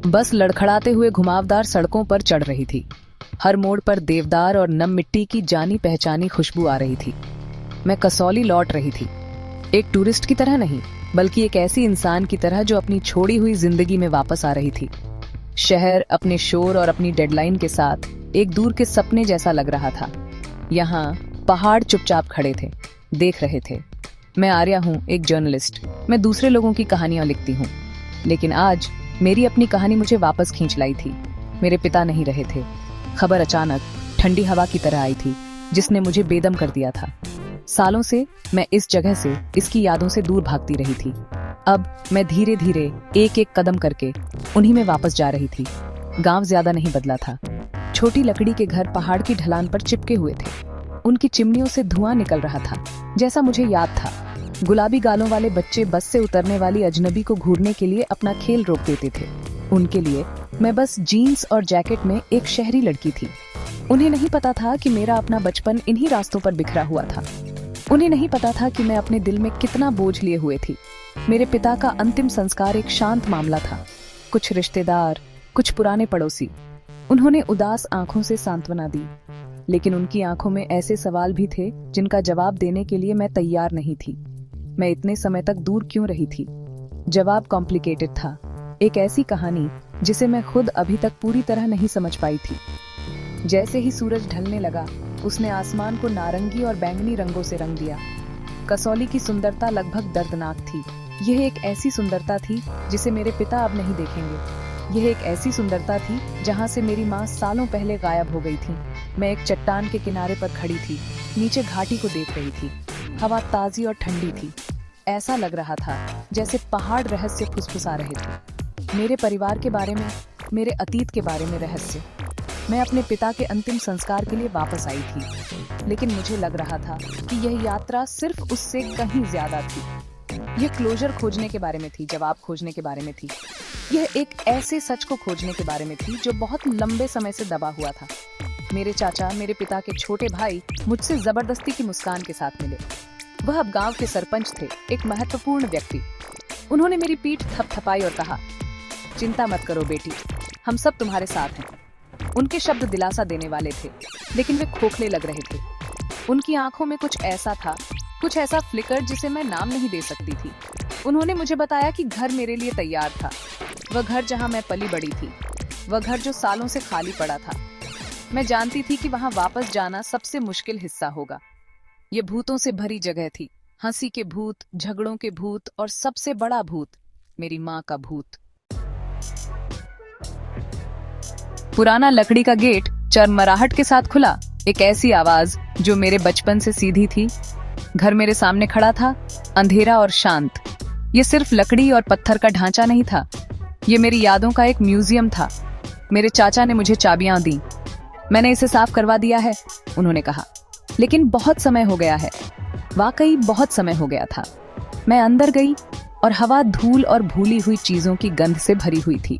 बस लड़खड़ाते हुए घुमावदार सड़कों पर चढ़ रही थी। हर मोड़ पर देवदार और नम मिट्टी की जानी पहचानी खुशबू आ रही थी। मैं कसौली लौट रही थी, एक टूरिस्ट की तरह नहीं, बल्कि एक ऐसी इंसान की तरह जो अपनी छोड़ी हुई जिंदगी में वापस आ रही थी। शहर अपने शोर और अपनी डेडलाइन के साथ एक दूर के सपने जैसा लग रहा था। यहाँ पहाड़ चुपचाप खड़े थे, देख रहे थे। मैं आर्या हूँ, एक जर्नलिस्ट। मैं दूसरे लोगों की कहानियां लिखती हूँ, लेकिन आज मेरी अपनी कहानी मुझे वापस खींच लाई थी। मेरे पिता नहीं रहे थे। खबर अचानक ठंडी हवा की तरह आई थी, जिसने मुझे बेदम कर दिया था। सालों से मैं इस जगह से, इसकी यादों से दूर भागती रही थी। अब मैं धीरे धीरे एक एक कदम करके उन्हीं में वापस जा रही थी। गांव ज्यादा नहीं बदला था। छोटी लकड़ी के घर पहाड़ की ढलान पर चिपके हुए थे। उनकी चिमनियों से धुआं निकल रहा था, जैसा मुझे याद था। गुलाबी गालों वाले बच्चे बस से उतरने वाली अजनबी को घूरने के लिए अपना खेल रोक देते थे। उनके लिए मैं बस जीन्स और जैकेट में एक शहरी लड़की थी। उन्हें नहीं पता था कि मेरा अपना बचपन इन्हीं रास्तों पर बिखरा हुआ था। उन्हें नहीं पता था कि मैं अपने दिल में कितना बोझ लिए हुए थी। मेरे पिता का अंतिम संस्कार एक शांत मामला था। कुछ रिश्तेदार, कुछ पुराने पड़ोसी, उन्होंने उदास आंखों से सांत्वना दी, लेकिन उनकी आंखों में ऐसे सवाल भी थे जिनका जवाब देने के लिए मैं तैयार नहीं थी। मैं इतने समय तक दूर क्यों रही थी? जवाब कॉम्प्लिकेटेड था, एक ऐसी कहानी जिसे मैं खुद अभी तक पूरी तरह नहीं समझ पाई थी। जैसे ही सूरज ढलने लगा, उसने आसमान को नारंगी और बैंगनी रंगों से रंग दिया। कसौली की सुंदरता लगभग दर्दनाक थी। यह एक ऐसी सुंदरता थी जिसे मेरे पिता अब नहीं देखेंगे। यह एक ऐसी सुंदरता थी जहां से मेरी माँ सालों पहले गायब हो गई थी। मैं एक चट्टान के किनारे पर खड़ी थी, नीचे घाटी को देख रही थी। हवा ताजी और ठंडी थी। ऐसा लग रहा था जैसे पहाड़ रहस्य फुसफुसा रहे थे। मेरे परिवार के बारे में, मेरे अतीत के बारे में रहस्य। मैं अपने पिता के अंतिम संस्कार के लिए वापस आई थी, लेकिन मुझे लग रहा था कि यह यात्रा सिर्फ उससे कहीं ज्यादा थी। यह क्लोजर खोजने के बारे में थी, जवाब खोजने के बारे में थी। यह एक ऐसे सच को खोजने के बारे में थी जो बहुत लंबे समय से दबा हुआ था। मेरे चाचा, मेरे पिता के छोटे भाई मुझसे जबरदस्ती की मुस्कान के साथ मिले। वह अब गांव के सरपंच थे, एक महत्वपूर्ण व्यक्ति। उन्होंने मेरी पीठ थपथपाई और कहा, चिंता मत करो बेटी, हम सब तुम्हारे साथ हैं। उनके शब्द दिलासा देने वाले थे, लेकिन वे खोखले लग रहे थे। उनकी आंखों में कुछ ऐसा था, कुछ ऐसा फ्लिकर जिसे मैं नाम नहीं दे सकती थी। उन्होंने मुझे बताया कि घर मेरे लिए तैयार था। वह घर जहां मैं पली बड़ी थी, वह घर जो सालों से खाली पड़ा था। मैं जानती थी कि वहां वापस जाना सबसे मुश्किल हिस्सा होगा। ये भूतों से भरी जगह थी, हंसी के भूत, झगड़ों के भूत और सबसे बड़ा भूत, मेरी माँ का भूत। पुराना लकड़ी का गेट चरमराहट के साथ खुला। एक ऐसी आवाज जो मेरे बचपन से सीधी थी। घर मेरे सामने खड़ा था, अंधेरा और शांत। ये सिर्फ लकड़ी और पत्थर का ढांचा नहीं था, ये मेरी यादों का एक म्यूजियम था। मेरे चाचा ने मुझे चाबियां दी। मैंने इसे साफ करवा दिया है, उन्होंने कहा, लेकिन बहुत समय हो गया है। वाकई बहुत समय हो गया था। मैं अंदर गई और हवा धूल और भूली हुई चीजों की गंध से भरी हुई थी।